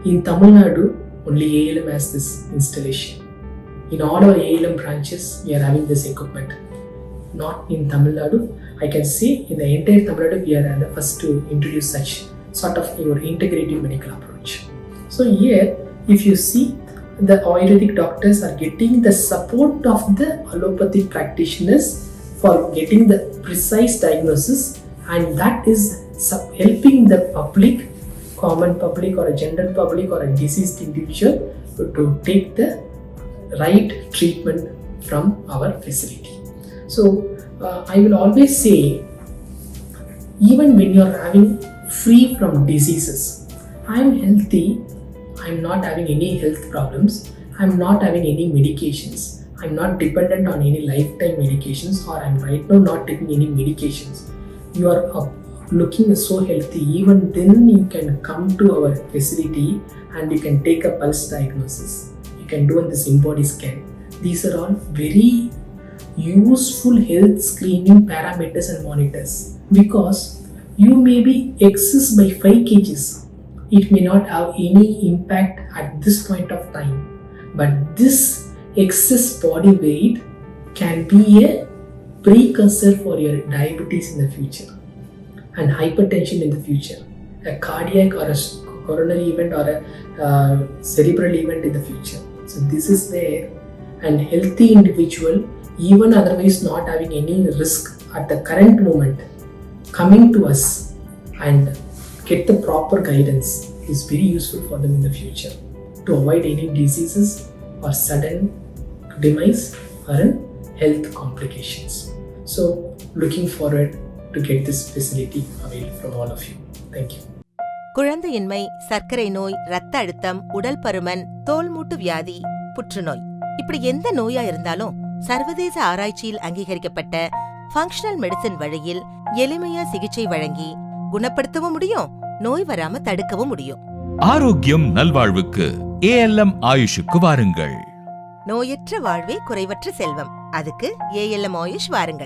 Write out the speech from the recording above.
In Tamil Nadu, only ALM has this installation. In all our ALM branches, we are having this equipment. Not in Tamil Nadu. I can say in the entire Tamil Nadu, we are the first to introduce such sort of your integrative medical approach. So here, if you see, the Ayurvedic doctors are getting the support of the allopathic practitioners for getting the precise diagnosis, and that is helping the public, common public or a general public or a diseased individual to take the right treatment from our facility. So I will always say, even when you are having free from diseases, I am healthy, I am not having any health problems, I am not having any medications, I am not dependent on any lifetime medications, or I am right now not taking any medications. You are looking so healthy, even then you can come to our facility and you can take a pulse diagnosis. You can do this in-body scan. These are all very useful health screening parameters and monitors, because you may be excess by 5 kgs. It may not have any impact at this point of time, but this excess body weight can be a precursor for your diabetes in the future and hypertension in the future, a cardiac or a coronary event or a cerebral event in the future. So this is there, and healthy individual, even otherwise not having any risk at the current moment, coming to us and get the proper guidance is very useful for them in the future to avoid any diseases or sudden demise or health complications. So looking forward to get this facility available from all of you. Thank you. குழந்தையின்மை, சர்க்கரை நோய், இரத்த அழுத்தம், உடல் பருமன், தோல்மூட்டு வியாதி, புற்றுநோய், இப்படி எந்த நோயா இருந்தாலும் சர்வதேச ஆராய்ச்சியில் அங்கீகரிக்கப்பட்ட ஃபங்க்ஷனல் மெடிசின் வழியில் எளிமையா சிகிச்சை வழங்கி குணப்படுத்தவும் முடியும், நோய் வராம தடுக்கவும் முடியும். ஆரோக்கியம் நல்வாழ்வுக்கு ALM ஆயுஷுக்கு வாருங்கள். நோயற்ற வாழ்வே குறைவற்ற செல்வம். அதுக்கு ALM ஆயுஷ் வாருங்கள்.